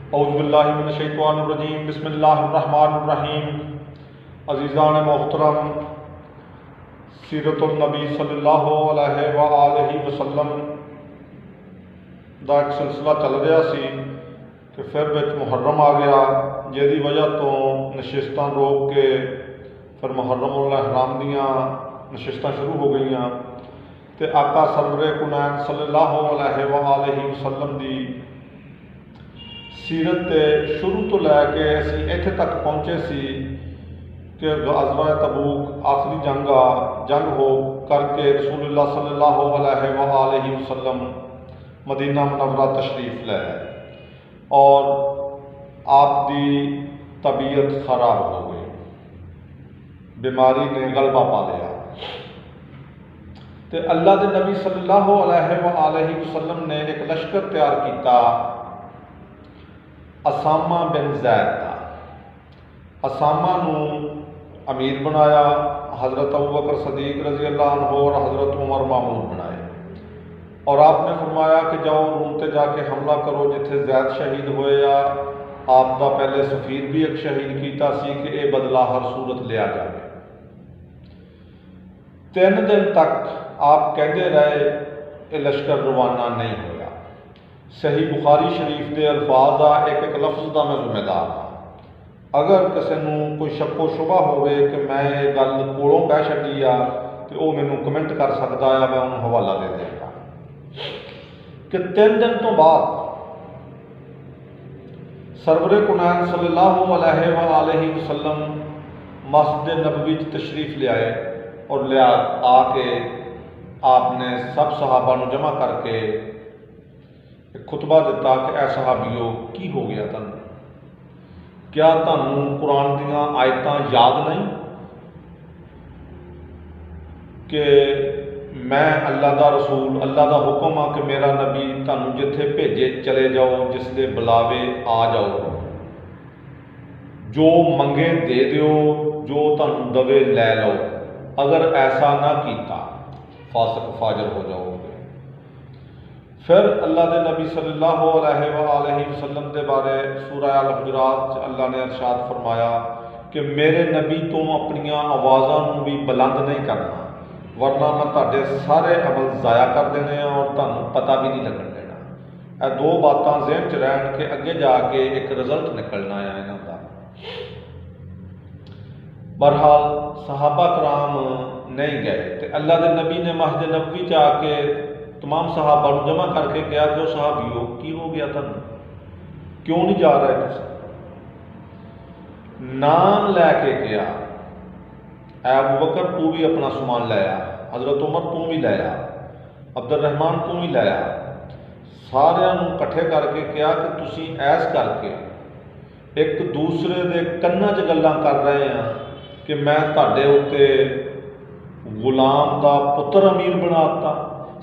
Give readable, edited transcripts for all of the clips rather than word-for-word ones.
औज़ुबिल्लाहिमिनश्शैतानिर्रजीम बिस्मिल्लाहिर्रहमानिर्रहीम। अज़ीज़ान मोहतरम, सीरतुन नबी सल्लल्लाहु अलैहि व आलिहि वसल्लम दा एक सिलसिला चल रहा सी कि फिर विच मुहर्रम आ गया, जिहदी वजह तो नशिस्तां रोक के फिर मुहर्रमुल इहराम दियां नशिस्तां शुरू हो गई। तो आका सरवरे कुनैन सल्लल्लाहु अलैहि व आलिहि वसल्लम दी सीरत के शुरू तो लैके असी इत्थे तक पहुँचे सी कि ग़ज़वा तबूक आखिरी जंग हो करके रसूलुल्लाह सल्लल्लाहु अलैहि व आलिहि वसल्लम मदीना मुनव्वरा तशरीफ़ ले आए और आप दी तबीयत ख़राब हो गई, बीमारी ने गलबा पा लिया। तो अल्लाह के नबी सल्लल्लाहु अलैहि व आलिहि वसल्लम ने एक लश्कर तैयार किया असामा बिन ज़ैद का। असामा नूं अमीर बनाया, हज़रत अबू बकर सदीक रज़ी अल्लाह अन्हु और हज़रत उमर मामूर बनाए और आपने फरमाया कि जाओ रूम ते जाके हमला करो जिथे ज़ैद शहीद होए। या आप दा पहले सफ़ीर भी एक शहीद किया सी कि यह बदला हर सूरत लिया जाए। 3 दिन तक आप कहते रहे, ये लश्कर रवाना नहीं होया। सही बुखारी शरीफ के अल्फाज आ, एक एक लफ्ज़ का मैं जिम्मेदार हाँ। अगर किसी को कोई शक्को शुबा हो कि मैं ये गल कोलों कह छड्डी आ तो वह मैनू कमेंट कर सकता है, मैं उन्होंने हवाला दे देगा कि 3 दिन तो बाद सरवरे कुनैन सल्लल्लाहु अलैहि व आलिहि वसल्लम मस्जिद नबवी तशरीफ़ ले आए और लिया आके आपने सब सहाबा नूं जमा करके खुतबा दिता कि ऐ सहाबियो की हो गया तुहानूं, क्या तुहानूं कुरान दीयां आयतां याद नहीं कि मैं अल्लाह दा रसूल, अल्लाह दा हुक्म आ कि मेरा नबी तुहानूं जिथे भेजे चले जाओ, जिसले बुलावे आ जाओ, जो मंगे दे दिओ, जो तुहानूं दवे लै लो। अगर ऐसा ना किया फासिक फाजर हो जाओगे। फिर अल्लाह के नबी सल्लल्लाहु अलैहि व आलिहि वसल्लम के बारे सूरह अल हुजरात अल्लाह ने इरशाद फरमाया कि मेरे नबी तो अपनियां आवाज़ों भी बुलंद नहीं करना, वरना मैं तुहाडे सारे अमल ज़ाया कर देने और तुहानूं पता भी नहीं लगन देना। यह 2 बातां ज़हन च रहन के अगे जाके एक रिजल्ट निकलना है इन्हां दा। बहरहाल सहाबा कराम नहीं गए तो अल्लाह के नबी ने मस्जिद नबवी च आके तमाम सहाबा को जमा करके कहा कि सहाबियो की हो गया तुहानूं, क्यों नहीं जा रहे तुसीं? नाम लैके कहा, अबू बकर तू भी अपना समान लाया, हज़रत उमर तू भी लाया, अब्दुल रहमान तू भी लाया, सारिਆਂ ਨੂੰ इकट्ठे करके कहा कि तुसीं ऐस करके एक दूसरे के कन्नां 'च गल्लां कर रहे हैं कि मैं तुहाडे उत्ते गुलाम का पुत्र अमीर बनाता।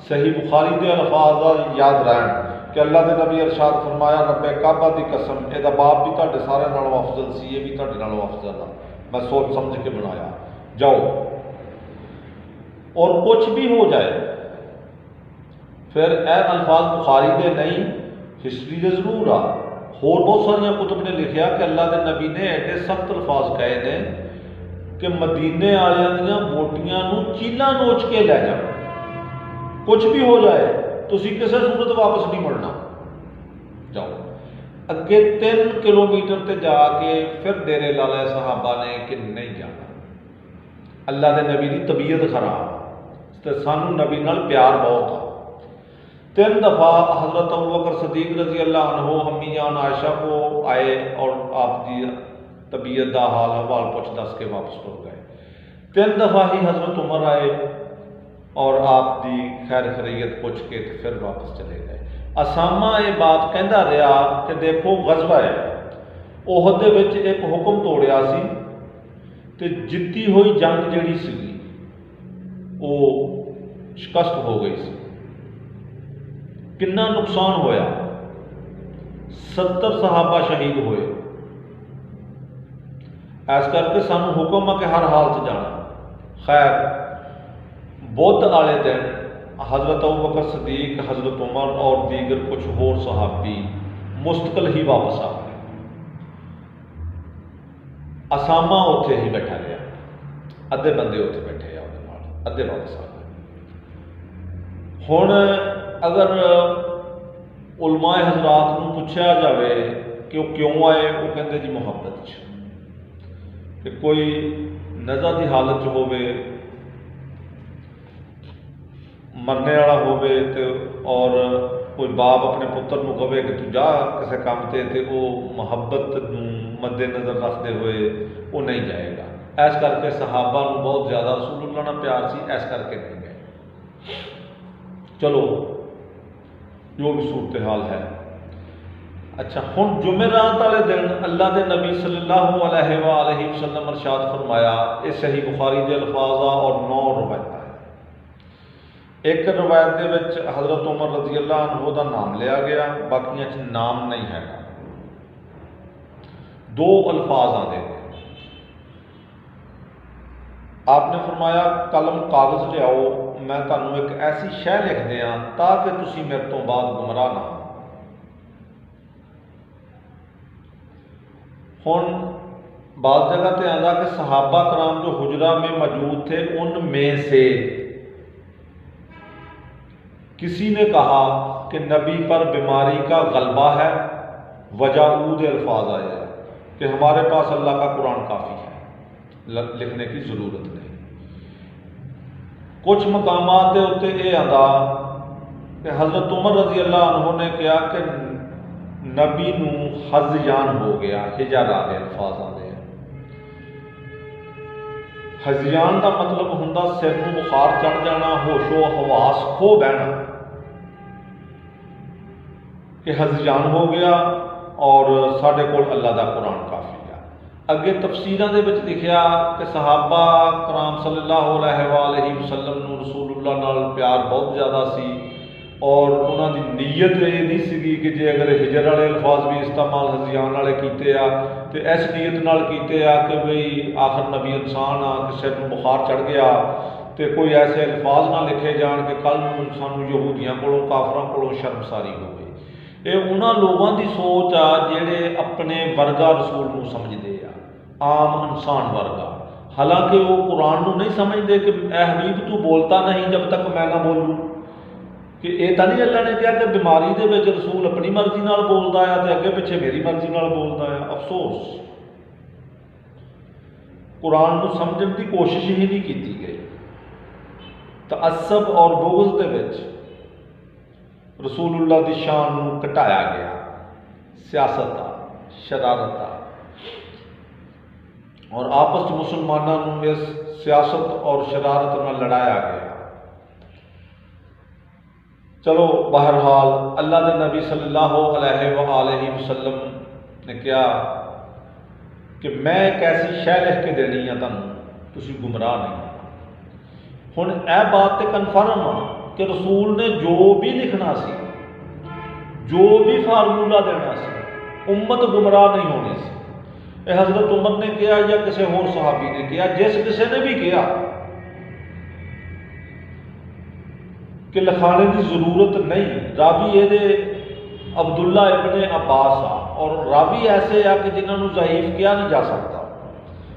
सही बुखारी के अल्फाज याद रहन कि अल्लाह के नबी इरशाद फरमाया, रब्बे काबा की कसम, यदा बाप भी तुहाडे सारे नालों अफजल सी, ये भी तुहाडे नालों अफजल आ, मैं सोच समझ के बनाया। जाओ और कुछ भी हो जाए। फिर यह अल्फाज बुखारी के नहीं, हिस्टरी के जरूर आ, होर बहुत सारिया कुतुब ने लिखा कि अल्लाह के नबी ने एडे सख्त अल्फाज कहे ने कि मदीने वालियां दियां बोटियां नूं चीला नोच के लै जाओ, कुछ भी हो जाए तुसीं किसी सूरत वापस नहीं मुड़ना। जाओ अगे 3 किलोमीटर ते जाके फिर डेरे ला लिया सहाबा ने कि नहीं जाना, अल्लाह के नबी की तबीयत खराब तो सानू नबी नाल प्यार बहुत आ। 3 दफ़ा हज़रत अबू बकर सदीक रज़ी अल्लाह अन्हु अम्मी जान आयशा को आए और आपकी तबीयत का हाल हवाल पुछ दस के वापस हो गए। 3 दफ़ा ही हज़रत उमर आए और आपकी खैर खैरियत पूछ के तो फिर वापस चले गए। असामा ये बात कहता रहा कि देखो गज़वा है, ओहद दे विच एक हुक्म तोड़िया सी ते जीती हुई जंग जिहड़ी सी वो शिकस्त हो गई सी। कितना नुकसान होया, 70 सहाबा शहीद होए। इस करके सानू हुक्म है कि हर हाल च जाना। खैर बुध वाले दिन हज़रत अबू बकर सदीक, हज़रत उमर और दीगर कुछ होर सहाबी मुस्तकिल ही वापस आ गए। असामा उत्थे ही बैठा रहा, अद्धे बंदे उत्थे बैठे आ उहदे नाल, अद्धे वापस आ गए। हुण अगर उलमाए हजरात नूं पुछया जाए कि वो क्यों आए, वो कहते जी मुहब्बत च, कि कोई नज़ा की हालत च होवे, मरने वाला होवे ते और कोई बाप अपने पुत्र नूं कहे कि तू जा किसी काम ते वो मुहब्बत नूं मद्देनज़र रखते हुए वो नहीं जाएगा। इस करके सहाबा नूं बहुत ज़्यादा रसूलुल्लाह नाल प्यार सी, इस करके नहीं गए। चलो जो भी सूरत हाल है। अच्छा, हुण जुमेरात वाले दिन अल्लाह के नबी सल्लल्लाहु अलैहि वसल्लम इरशाद फरमाया, ये सही बुखारी के अल्फाज और 9 रवायत है। एक रवायत के विच हज़रत उमर रज़ी अल्लाह अन्हु का नाम लिया गया, बाकियां च नाम नहीं है। 2 अल्फाज आते हैं। आपने फरमाया कलम कागज़ लियाओ, मैं तुहानूं एक ऐसी शह लिख दियां ताकि तुसीं मेरे तो बाद गुमराह ना हो। हुण बाज़ जगह पे आंदा कि सहाबा कराम जो हुजरा में मौजूद थे उनमें से किसी ने कहा कि नबी पर बीमारी का गलबा है, वजह ऊद अल्फाज आया कि हमारे पास अल्लाह का कुरान काफ़ी है, लिखने की ज़रूरत नहीं। कुछ मकामात के उत्ते ये आंदा कि हज़रत उमर रज़ी अल्लाह अन्हु ने कहा कि नबी नूं हज़यान हो गया, हिजारा के अल्फाज आते हैं। हज़यान का मतलब हुंदा सिर नूं बुखार चढ़ जाना, होशो हवास खो बहना, कि हज़यान हो गया और साढ़े कोल अल्लाह का कुरान काफ़ी है। अगे तफसीरां दे विच लिखिया कि सहाबा कराम सल्लल्लाहु अलैहि वसल्लम नूं रसूलुल्लाह नाल प्यार बहुत ज़्यादा सी और उन्होंने नीयत ये नहीं सी कि जे अगर हिजर वाले अल्फाज भी इस्तेमाल हज़यान वाले कीते आ तो इस नीयत नाल कीते आ कि बई आखिर नबी इंसान आ कि सिर नूं बुखार चढ़ गया तो कोई ऐसे अल्फाज ना लिखे जान कि कल नूं सानूं यहूदियां कोलों काफरां कोलों शर्मसारी होवे। ये उन्हां लोगों की सोच आ जिहड़े अपने वर्गा रसूल नूं समझदे आ, आम इंसान वर्गा, हालांकि वो कुरान नूं नहीं समझते कि ए हबीब तू बोलता नहीं जब तक मैं ना बोलूँ, कि ये तो नहीं अल्लाह ने कहा कि बीमारी दे विच रसूल अपनी मर्जी नाल बोलता है तो अगे पिछे मेरी मर्जी नाल बोलता है। अफसोस, कुरान को समझने की कोशिश ही नहीं की गई। तअस्सब और बुग़्ज़ दे विच रसूलुल्लाह की शान को घटाया गया, सियासत शरारत और आपस मुसलमानों को इस सियासत और शरारत में लड़ाया गया। चलो बहरहाल अल्लाह के नबी सल्लल्लाहु अलैहि वसल्लम ने कहा कि मैं एक ऐसी शह लिख के देनी है तुहानूं, तुसीं गुमराह नहीं। हुण यह बात तो कन्फर्म आ कि रसूल ने जो भी लिखना सी, जो भी फार्मूला देना सी, उम्मत गुमराह नहीं होनी सी। यह हज़रत उमर ने कहा या किसी होर सहाबी ने कहा, जिस किसी ने भी कहा कि लिखाने की जरूरत नहीं, रावी ये अब्दुल्ला इब्ने अब्बास आ और रावी ऐसे आ कि जिन्होंने ज़ईफ किया नहीं जा सकता,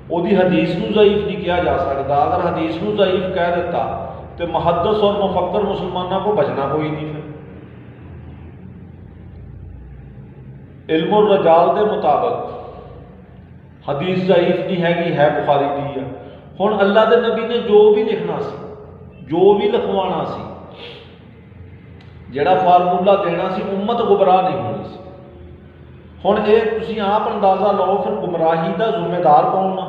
वो हदीस को ज़ईफ नहीं किया जा सकता। अगर हदीस को ज़ईफ कह देता तो मुहद्दिस और मुफक्कर मुसलमानों को बचना कोई नहीं। फिर इल्मुर रजाल के मुताबिक हदीस ज़ईफ नहीं हैगी, है बुखारी दी है। हुण अल्लाह के नबी ने जो भी लिखना सी, जो भी लिखवाना सी, जिहड़ा फार्मूला देना सी, उम्मत गुमराह नहीं होनी सी। हुण ये तुसीं आप अंदाज़ा लाओ फिर गुमराही का जिम्मेदार कौन आ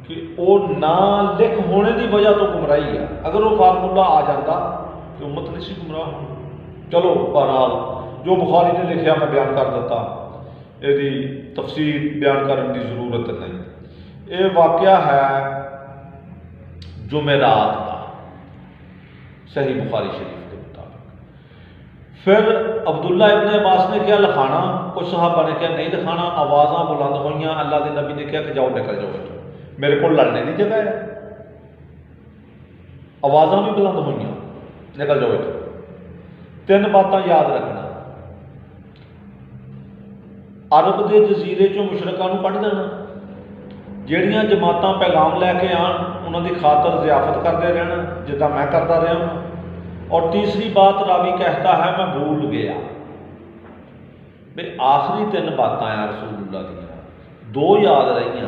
कि वो ना लिख होने की वजह तो गुमराही है। अगर वो फार्मूला आ जाता तो उम्मत नहीं सी गुमराह होनी। चलो बहरहाल जो बुखारी ने लिखा मैं बयान कर दिता, यदि तफसीर बयान करने की जरूरत नहीं। ये वाकया है जुमेरात का, सही बुखारी शरीफ के मुताबिक। फिर अब्दुल्ला इब्ने अब्बास ने क्या लिखाना, कुछ सहाबा ने क्या नहीं लिखाना। आवाज़ा बुलंद हुई, अल्लाह के नबी ने कहा कि जाओ निकल जाओ, मेरे को लड़ने की जगह है। आवाज़ा भी बुलंद हुई, निकल जाओ इधर। तीन बातां याद रखना। अरब के जजीरे चों मुशरकां नूं कढ देना, ਜਿਹੜੀਆਂ जमातां पैगाम लैके आन उन्होंने खातर ज़ियाफत करते रहना जिदा मैं करता रहा हूँ। और तीसरी बात रावी कहता है मैं भूल गया। भाई आखिरी तीन बातां हैं रसूलुल्लाह दी, दो याद रही,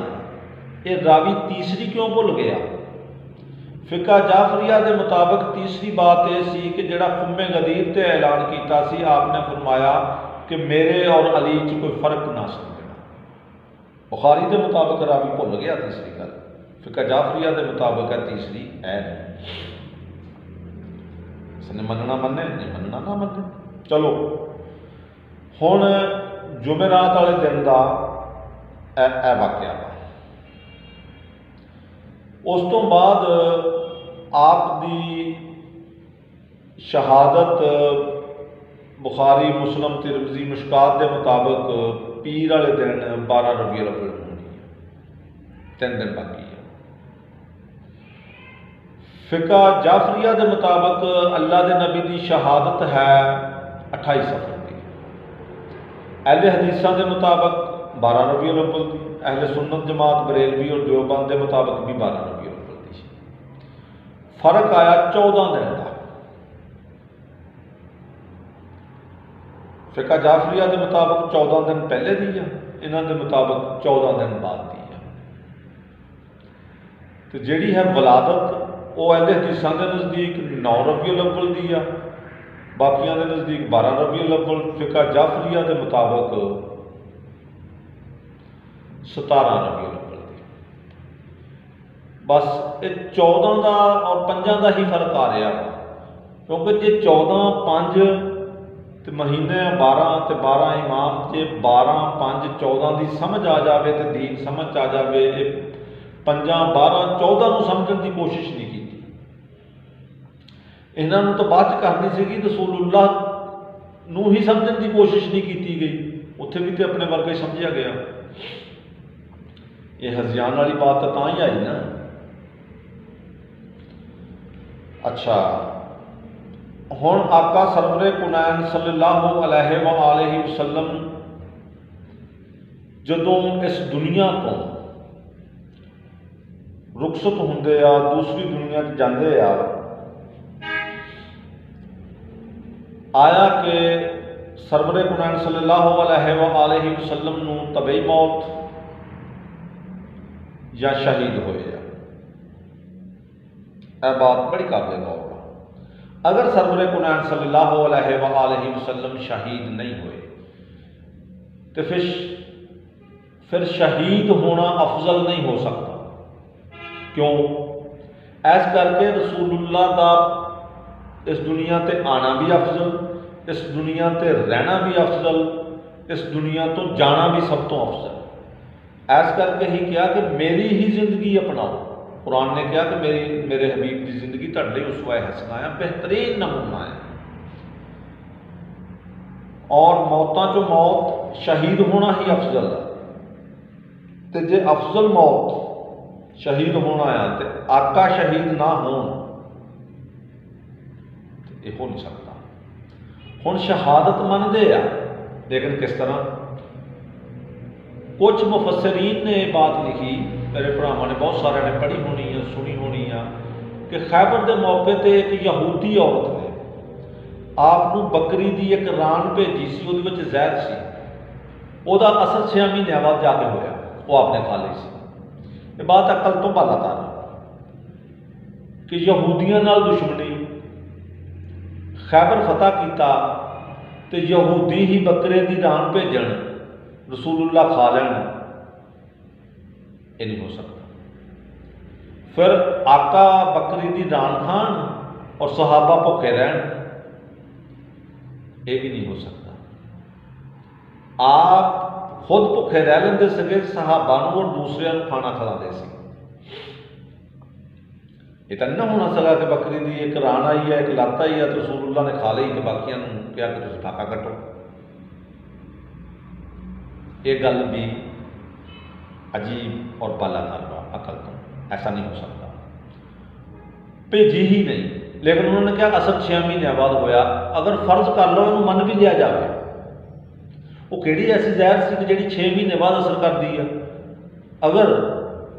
ये रावी तीसरी क्यों भुल गया? फिका जाफरिया के मुताबिक तीसरी बात यह सी कि जिहड़ा खुम्मे गदीर ते ऐलान किया सी, आपने फरमाया कि मेरे और अली च कोई फर्क ना समझना। बुखारी के मुताबिक रावी भुल गया तीसरी गल, फिका जाफरिया के मुताबिक है तीसरी है नहीं। इसने मनना मन्ने, नहीं मनना ना मन्ने। चलो हुण जुमेरात वाले दिन का यह वाकया वा। उस तो बाद आप दी शहादत बुखारी मुस्लिम तिरमिज़ी मुश्कात के मुताबिक पीर वाले दिन 12 रबीउल अव्वल होनी है, 3 दिन बाकी है। फिका जाफरिया के मुताबिक अल्लाह के नबी की शहादत है 28 सफर की। अहले हदीसा के मुताबिक 12 रबीउल अव्वल की, अहले सुन्नत जमात बरेलवी और देवबंद के मुताबिक भी 12 रबीउल अव्वल की। फर्क आया 14 दिन का। फिका जाफरिया के मुताबिक 14 दिन पहले दी है, इन्हों के मुताबिक 14 दिन बाद दी है। तो जिहड़ी है वलादत वो अहले हदीसां के नज़दीक 9 रबीउल अव्वल दी है, बाकियां के नज़दीक 12 रबीउल अव्वल। फिका जाफरिया के मुताबिक 17 रबीउल अव्वल दी। बस ये 14 का और 5 का ही फर्क आ रहा, क्योंकि जे 14 5 तो महीने 12 तो 12 इमाम जे 12 5 14 की समझ आ जाए तो दीन समझ आ जाए। ये 5 12 14 को समझने की कोशिश नहीं की, इन्हों तो बाद करनी सी। रसूलुल्लाह नूं ही समझने की कोशिश नहीं की गई, उत्थे भी तो अपने वर्गा ही समझा गया। ये हज़ियान वाली बात तो ही आई ना। अच्छा हुण आका सरवरे कुनैन सल्लल्लाहु अलैहि वसल्लम जदों इस दुनिया तो रुखसत होंदे आ, दूसरी दुनिया जाते आ, आया कि सरवरे कुनैन सल्लल्लाहु अलैहि वसल्लम नूं तबई मौत या शहीद होए। यह बात बड़ी काबिल गौर। अगर सरवरे कुनैन सल्लल्लाहु अलैहि वसल्लम शहीद नहीं हुए तो फिर शहीद होना अफजल नहीं हो सकता। क्यों? ऐस करके रसूलुल्लाह का इस दुनिया ते आना भी अफजल, इस दुनिया ते रहना भी अफजल, इस दुनिया तो जाना भी सब तो अफजल। ऐस करके ही कहा कि मेरी ही जिंदगी अपनाओ। कुरान ने कहा कि मेरे हबीब की जिंदगी तुहाडे उसवा हसना है, बेहतरीन नमूना है। और मौतों चो मौत शहीद होना ही अफजल है। तो जे अफजल मौत शहीद होना है तो आका शहीद ना हो नहीं सकता। हुण शहादत मनते आ, लेकिन किस तरह? कुछ मुफस्सरीन ने बात लिखी, मेरे भरावां ने बहुत सारे ने पढ़ी होनी है, सुनी होनी है, कि खैबर के मौके पर एक यहूदी औरत ने आपनू बकरी की एक रान भेजी सी, वो जहर सी, वह असर 6 महीनों बाद जाके होया, वो आपने खा ली सी। ये बात अकल तो बाला तार कि यहूदियों नाल दुश्मनी, खैबर फतह किया तो यहूदी ही बकरे की रान भेजन, रसूलुल्लाह खा लैन, ये नहीं हो सकता। फिर आका बकरी की रान खान और सहाबा भुखे रहन, ये भी नहीं हो सकता। आप खुद भुखे रह लेंदे सके, सहाबा नूं और दूसरिਆਂ नूं खाना खिलाते सी। ये तो नहीं होना सका कि बकरी की एक रान आई है, एक लत्त आई है तो रसूलुल्लाह ने खा ली तो बाकियां नूं कहा कि तुसीं फाका कटो। ये गल भी अजीब और बालाधार अकल तो, ऐसा नहीं हो सकता। भेजी ही नहीं, लेकिन उन्होंने कहा असर 6 महीनों बाद होया। अगर फर्ज कर लो इन्हू मन भी लिया जाए, वो कि ऐसी जहर सी कि जी 6 महीने बाद असर करती है। अगर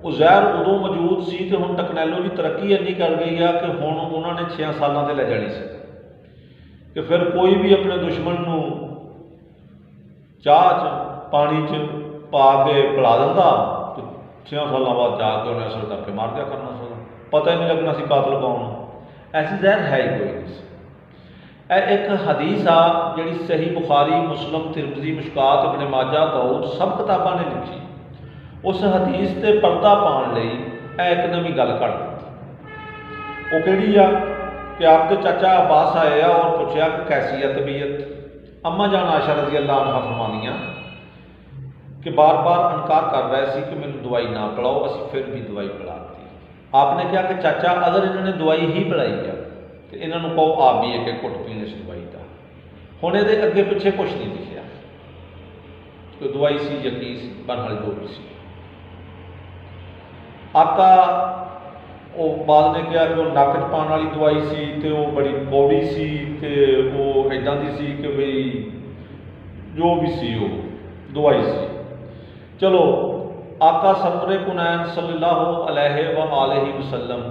वो जहर उदों मौजूद सी तो हुण टैक्नोलॉजी तरक्की इन्नी कर गई है कि हुण उन्होंने 6 सालों से लै जानी सी कि फिर कोई भी अपने दुश्मन को चाह च पानी च पा के पिला दिंदा तो 6 सालों बाद जाके उन्हें असर करके मार दिया करना सी, पता ही नहीं लगना सी कातल कौन। ऐसी जहर है ही कोई नहीं सी। एक हदीस आ जी सही बुखारी, मुस्लिम, तिरमिज़ी, मिशकात, इब्न माजा, दाऊद सब किताबों ने लिखी। उस हदीस से पर्दा पाने लई एक नवी गल कढ़ दी। वो किहड़ी आ कि आपके चाचा अब्बास आए और पूछा कि कैसी है तबीयत। अम्मा जान आयशा रज़ी अल्लाह अन्हा फरमानियां कि बार बार इनकार कर रहे थे कि मैंने दवाई ना पिलाओ, असी फिर भी दवाई पिलाती। आपने कहा कि चाचा अगर इन्होंने दवाई ही पिलाई है तो इन्होंने कहो आप भी एक घुट पीने इस दवाई का। हुण ये अगे पिछे कुछ नहीं लिखा, कोई दवाई सी या की सी, बहरहाल जो भी सी। आका वो बाद ने कहा कि वो नक च पाने वाली दवाई सी तो वो बड़ी कौड़ी सी तो वो इदां दी सी कि बई जो भी सी वो दवाई सी। चलो आका सरवरे कुनैन सल्लल्लाहु अलैहि वसल्लम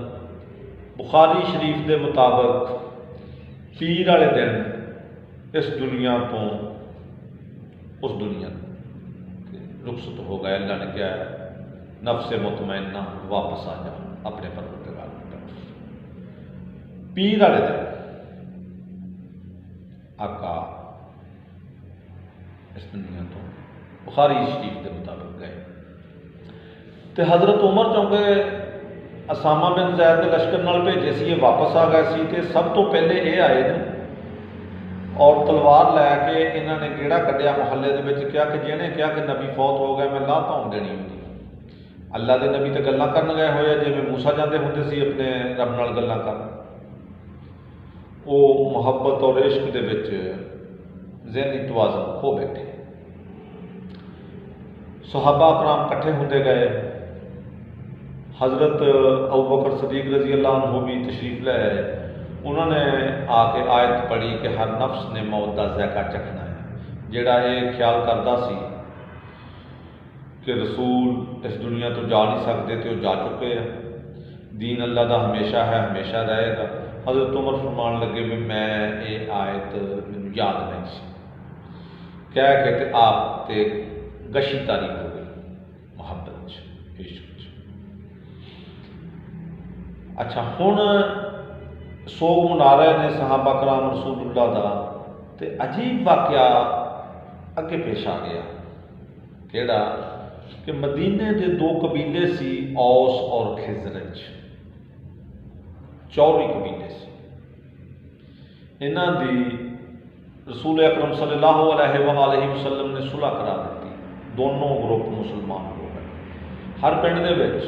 बुखारी शरीफ के मुताबिक पीर वाले दिन इस दुनिया तो उस दुनिया रुखसत हो गए। अल्लाह ने कहा नफ्स मुतमइन्ना वापस आ जा अपने परवरदिगार की तरफ। पीर वाले दिन आका इस दुनिया तो बुखारी शरीफ के मुताबिक गए तो हज़रत उमर चौंके असामा बिन ज़ैद के लश्कर नाल भेजे सी, ये वापस आ गए सी ते सब तो पहले ये आए ने और तलवार लैके इन्होंने गेड़ा कढ़िया मुहल्ले दे विच, कहा कि जिन्हें कहा कि नबी फौत हो गया मैं लाह धौन देनी होगी। अल्लाह के नबी तो गल्लां करन गए होए जिवें मूसा जाते होंदे सी अपने रब नाल गल्लां करन। वो मुहब्बत और इश्क दे विच ज़हनी तवाज़ुन खो बैठे। सहाबा कराम इकट्ठे होंदे गए। हज़रत अबू बकर सदीक रज़ी अल्लाह अन्हु भी तशरीफ ले आए। उन्होंने आके आयत पढ़ी कि हर नफ्स ने मौत का ज़ायका चखना है। जिहड़ा ये ख्याल करता सी कि रसूल इस दुनिया तो जा नहीं सकते तो जा चुके हैं, दीन अल्लाह का हमेशा है हमेशा रहेगा। हज़रत उमर फरमान लगे भी मैं ये आयत मैनूं याद नहीं सी, कह के ते आप ते गशी तारी हो गई मुहब्बत इश्क। अच्छा हुण सोग मना रहे ने सहाबा कराम रसूलुल्लाह दा ते अजीब वाक़या अगे पेश आ गया। केड़ा कि मदीने के 2 कबीले सी औस और खिजरज, चौरी कबीले सी। इन्हां दी रसूल अकरम सल्लल्लाहु अलैहि वसल्लम ने सुलह करा दी। दोनों ग्रुप मुसलमान हो गए। हर पिंड दे विच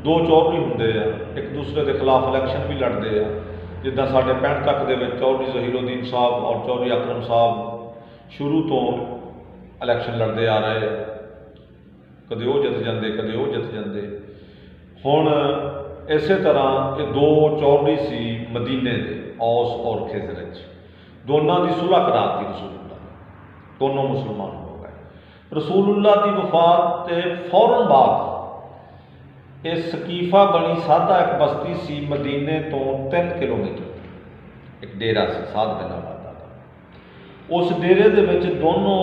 2 चौधरी होंदे आ, एक दूसरे के खिलाफ इलैक्शन भी लड़ते हैं। जिदा साढ़े 65 तक दे विच चौधरी ज़हीरुद्दीन साहब और चौधरी अकरम साहब शुरू तो इलैक्शन लड़ते आ रहे, कदे वो जित जाते कदे वो जित जाते। हुण इस तरह ये 2 चौधरी सी मदीने के औस और खिजरज, दोनों की सुलह कराती रसूलुल्लाह, दोनों मुसलमान हो गए। रसूलुल्लाह की वफात के फौरन बाद ये सकीफा बनी सादा एक बस्ती सी मदीने तो 3 किलोमीटर एक डेरा सी साध बिन आबादा का। उस डेरे दे विच दोनों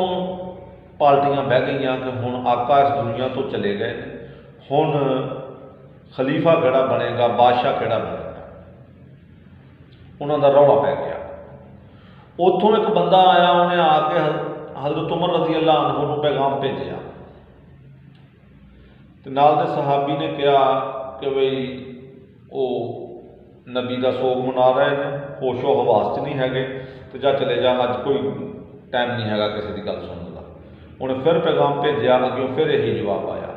पार्टियां बह गई कि हुण आका इस दुनिया तो चले गए, हुण खलीफा किहड़ा बनेगा, बादशाह किहड़ा बनेगा। उन्हों का रौला पै गया। उतों एक बंदा आया, उन्हें आके हज़रत उमर रज़ी अल्लाह अन्हु नूं पैगाम भेजिया तो नाल दे सहाबी ने कहा कि बई वो नबी का सोग मना रहे हैं, होशो हवास च नहीं है तो जा चले जा, अज कोई टाइम नहीं है किसी की गल सुनने का। उन्हें फिर पैगाम भेजा, अगे फिर यही जवाब आया।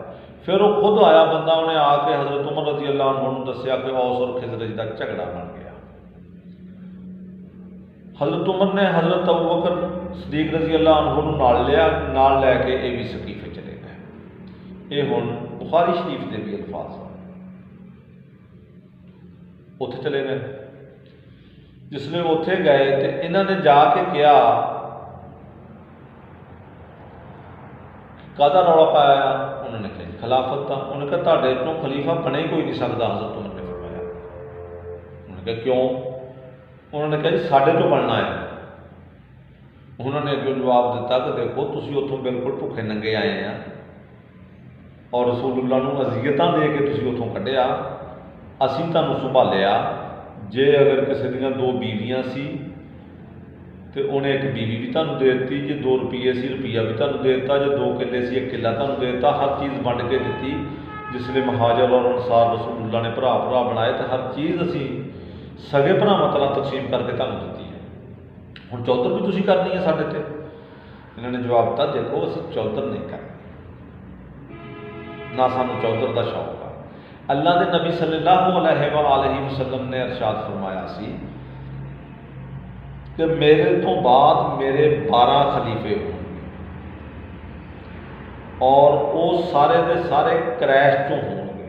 फिर वो खुद आया बंदा, उन्हें आके हज़रत उमर रज़ी अल्लाह अन्हु नूं दस्सिया कि औस और खिजरज का झगड़ा बन गया। हज़रत उमर ने हज़रत अबू बकर सदीक रज़ी अल्लाह अन्हु नूं नाल लिया, नाल लैके ये भी सकीफे चले गए। ये हुण बुखारी शरीफ के भी अल्फाज हैं। उत्थे चले गए। जिसले उत्थे गए तो इन्होंने जाके कहा काहदा रौला पाया, उन्होंने कहा खिलाफत का। उन्होंने कहा तुहाडे चों खलीफा बने ही कोई नहीं सकता, हज़रत उमर ने फरमाया। उन्होंने कहा क्यों? उन्होंने कहा जी साढ़े चों बनना है। उन्होंने अगे जवाब दिता कि देखो तुसीं उत्थों बिल्कुल भुखे नंगे आए हैं और रसूलुल्लाह नूं अज़ियतां दे के तुसीं उत्थों कढ़िया, असीं तुहानूं संभालिया। जे अगर किसी दियां 2 बीवियां सी तो उन्हें एक बीवी भी तुहानूं दे दी, जे 2 रुपये सी रुपया भी तुहानूं दे दिता, जे 2 किले सी 1 किला तुहानूं दे दिता, हर चीज़ वंड के दी। जिसले महाजर और अंसार रसूलुल्लाह ने भरा भरा बनाए तो हर चीज़ असी सगे भरावां तरह तकसीम करके तुहानूं दी है, हुण चौधर भी तुसीं करनी है साडे ते। इन्होंने जवाब दिता देखो असीं चौधर नहीं करनी, ना सानूं चौधर का शौक है। अल्लाह के नबी सल्लल्लाहु अलैहि वसल्लम ने इरशाद फरमाया सी कि मेरे तो बाद मेरे 12 खलीफे होंगे और वो सारे के सारे क्रैश चों होंगे।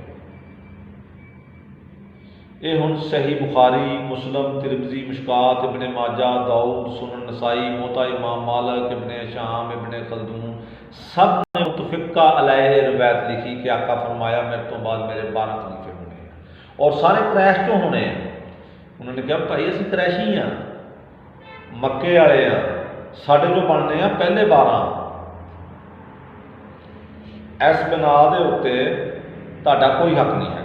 ये हुण सही बुखारी, मुस्लिम, तिरमिज़ी, मिशकात, इब्ने माजा, दाऊद, सुनन नसाई, मोता इमाम मालिक, इब्ने शाम, इब्ने खलदून सब ने मुतफ़िक़ा अलैहि रिवायत लिखी कि आका फरमाया मेरे तो बाद मेरे 12 खलीफे होने हैं और सारे क्रैश चों होने हैं। उन्होंने कहा भाई असीं क्रैशी हाँ, मक्के वाले आ, साढ़े जो बनने हैं पहले 12। इस बिना के उत्ते तुहाडा कोई हक नहीं है।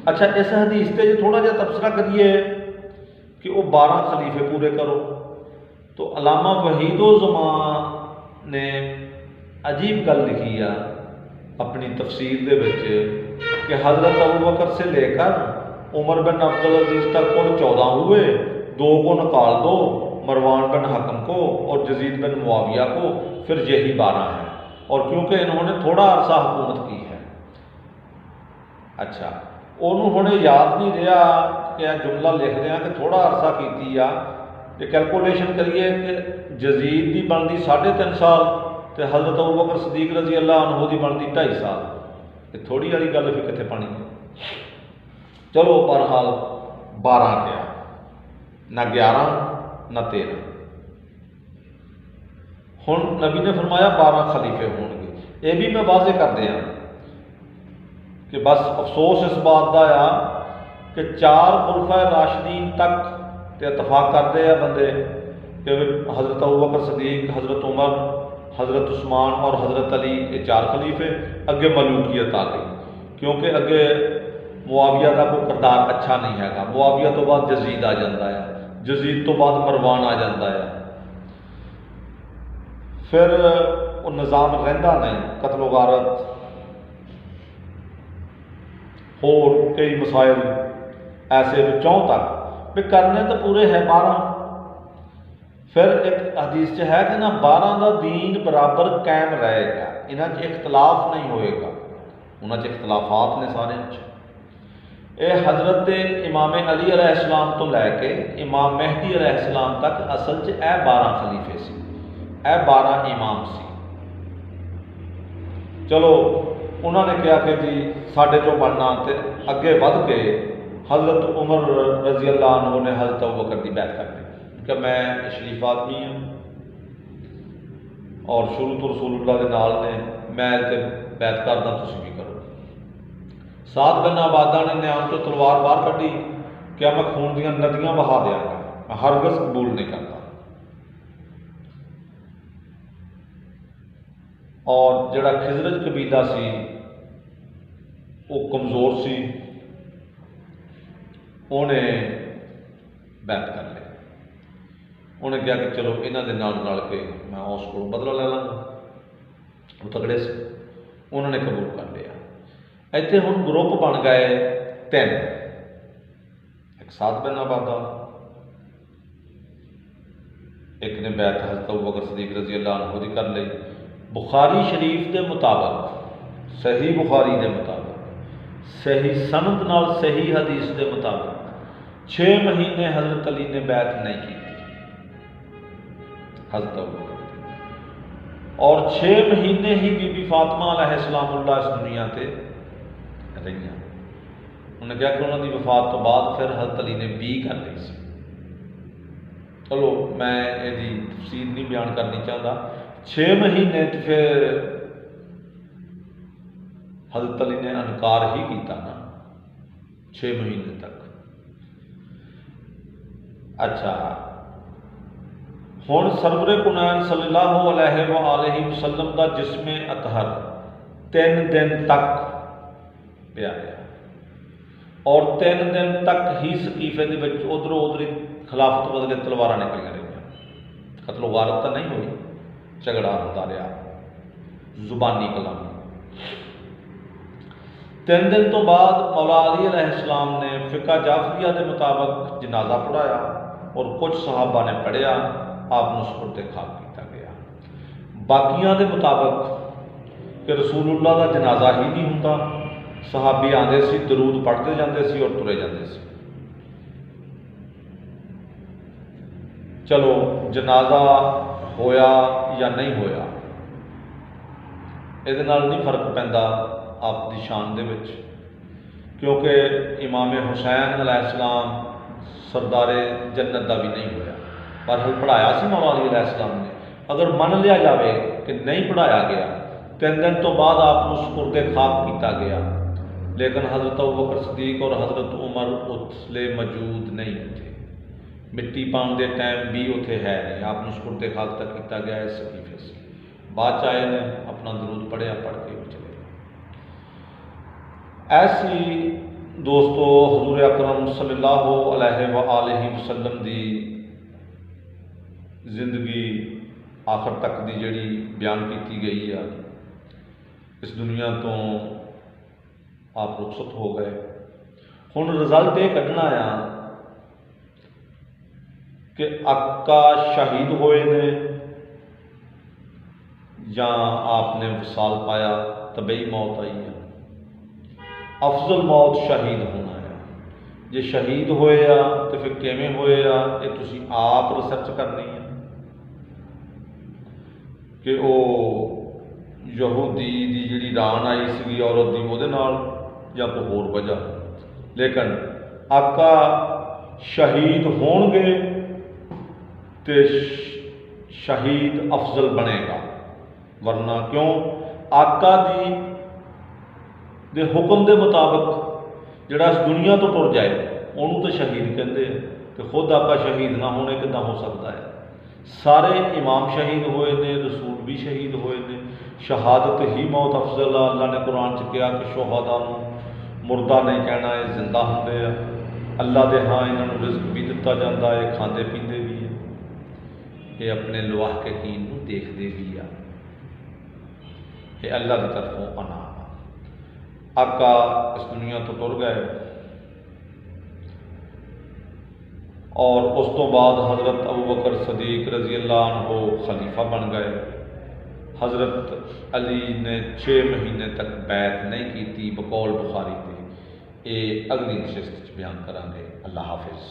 अच्छा इस हदीस से जो थोड़ा जिहा तबसरा करिए कि वो 12 खलीफे पूरे करो, तो अलामा वहीदुज़्ज़मान ने अजीब गल लिखी आ अपनी तफसीर दे विच कि हज़रत अबू बकर से लेकर उमर बिन अब्दुल अजीज़ तक कुल 14 हुए, 2 को निकाल दो, मरवान बिन हकम को और जजीद बिन मुआविया को, फिर यही 12 हैं। और क्योंकि इन्होंने थोड़ा अरसा हुकूमत की है। अच्छा उन्होंने हुणे याद नहीं रहा कि यह जुमला लिख रहा कि थोड़ा अरसा की आ, जे कैलकुलेशन करिए कि जजीद की बनती 3.5 साल तो हज़रत अबू बकर सदीक रज़ी अल्लाह अन्हु की बनती 2.5 साल। ये थोड़ी वाली गल फिर कितने पानी। चलो बहरहाल 12 गया, ना 11 ना 13। हुण नबी ने फरमाया 12 खलीफे होंगे। ये भी मैं वाज़े कर दिया कि बस अफसोस इस बात का आ कि 4 खुलफाए राशिदीन तक तो इतफाक करते हैं बंदे कि हज़रत अबू बकर सदीक, हज़रत उमर, हज़रत उस्मान और हज़रत अली, ये 4 खलीफे। अगे मलूकियत आ गई क्योंकि अगे मुआविया का कोई किरदार अच्छा नहीं है। मुआविया तो बाद जजीद आ जाता है, जजीद तो बाद मरवान आ जाता है, फिर वो निज़ाम रहिंदा नहीं, कत्लो गारत होर कई मसाइल ऐसे 4 तक भी करने तो पूरे है 12। फिर एक हदीस च है कि ना 12 का दीन बराबर कायम रहेगा, इन्हां च इख्तलाफ नहीं होएगा। उन्हां च इख्तलाफात ने सारे। ये हज़रत इमाम अली अलैहिस्सलाम तो लैके इमाम मेहदी अलैहिस्सलाम तक असल च 12 खलीफे सी, 12 इमाम सी। चलो उन्होंने कहा कि जी साढ़े चो बनना, तो अगे बढ़ के हज़रत उमर रज़ी अल्लाह अन्हु ने हज़रत अबू बकर की बैत कर ली कि मैं शरीफ आदमी हाँ और शुरू तो रसूलुल्लाह के नाल ने, मैं तो बैत करदा, तुसीं भी करो। साद बिन आबादा ने न्याम चो तलवार बाहर कढ़ी, क्या मैं खून दियां नदियां बहा देंगा, मैं हरगज़ कबूल नहीं करता। और जिहड़ा खिजरज कबीला सी वो कमज़ोर सी, उन्हें बैत कर लिया। उन्हें कहा कि चलो इन्हां दे नाल रल के मैं उस को बदला ले लाँगा, वो तगड़े से, उन्होंने कबूल कर लिया। इत्थे हुण ग्रुप बन गए 3, एक साद बिन आबादा, एक ने बैत हज़रत अबू बकर सदीक रज़ी अल्लाह अन्हु दी कर ली। बुखारी शरीफ के मुताबिक, सही बुखारी के मुताबिक, सही सनद नाल सही हदीस के मुताबिक 6 महीने हज़रत अली ने बैत नहीं की हज़रत अबू बकर, और 6 महीने ही बीबी फातिमा अलैहिस्सलामुल्लाह इस दुनिया ते रही। उन्हें कहा कि उन्होंने वफात तो बाद फिर हज़रत अली ने 20 कर ली सी। चलो मैं यदी तफसील नहीं बयान करनी चाहता। 6 महीने तो फिर हज़रत अली ने इनकार ही किया ना, 6 महीने तक। अच्छा, हुण सरवरे कुनैन सल्लल्लाहु अलैहि वसल्लम का जिस्मे अतहर 3 दिन तक पिया रहा और 3 दिन तक ही सकीफे के उधरों उधर खिलाफत बदले तलवारां निकलिया रही। कतलो गारत तो नहीं हुई, झगड़ा होता रहा जुबानी कलाम। 3 दिन तो बाद मौला अली अलैहिस्सलाम ने फिका जाफरिया के मुताबिक जनाजा पढ़ाया और कुछ सहाबा ने पढ़िया, आप सुपुर्दे खाक किया गया। बाकियां के मुताबिक कि रसूलुल्लाह का जनाजा ही नहीं होंदा, सहाबी आते सी, दरूद पढ़ते जाते सी और तुरे जाते सी। चलो जनाजा होया या नहीं होया ये नहीं फर्क पैंदा आप दी शान दे विच, क्योंकि इमाम हुसैन अलैहिस्सलाम सरदारे जन्नत का भी नहीं होया, पर हल पढ़ाया सी मौला अली अलैहिस्सलाम ने। अगर मान लिया जाए कि नहीं पढ़ाया गया, 3 दिन तो बाद आप सुपुर्दे खाक किया गया, लेकिन हज़रत अबू बकर सदीक और हज़रत उमर उसले मौजूद नहीं थे, मिट्टी पाने के टाइम भी उत्थे है नहीं, आप सुपुर्दे खाक तक किया गया इस सकीफे से। बाद च आए ने अपना दरूद पढ़िया, पढ़ के भी चले। ऐसी दोस्तों हजूर अकरम सल्लल्लाहु अलैहि वसल्लम की जिंदगी आखिर तक की जिहड़ी बयान की गई है, इस दुनिया तो आप रुखसत हो गए। हुण रिजल्ट ये कढ़ना आ कि आका शहीद होए ने या आपने विसाल पाया, तबई मौत आई है। अफजल मौत शहीद होना है। जे शहीद होए आ तो फिर किवें होए आ, ये तुसीं आप रिसर्च करनी है कि वो यहूदी की जिहड़ी रान आई सी औरत की उहदे नाल या कोई होर वजह। लेकिन आका शहीद होणगे तो शहीद अफजल बनेगा, वरना क्यों आका दी दे हुक्म के मुताबिक जिहड़ा इस दुनिया तो टुर जाए उन्होंने तो शहीद कहते हैं, तो खुद आका शहीद ना होने किदां हो सकता है। सारे इमाम शहीद हुए ने, रसूल भी शहीद हुए ने, शहादत ही मौत अफजल। अल्लाह ने कुरान च कहा कि शोहदा मुर्दा नहीं कहना, ये जिंदा होंदे आ। अल्लाह के हाँ इन्होंने रिज़्क भी दिता जाता है, खाते पीते भी है, ये अपने लवाह के कीन को देखते भी आ, ये अल्लाह की तरफों अनाम। आका इस दुनिया तो टुर गए और उस तो बाद हज़रत अबू बकर सदीक रज़ी अल्लाह अन्हु खलीफा बन गए। हज़रत अली ने 6 महीने तक बैत नहीं की, बकौल बुखारी थी। ये अगली नशिस्त बयान करांगे। अल्लाह हाफिज़।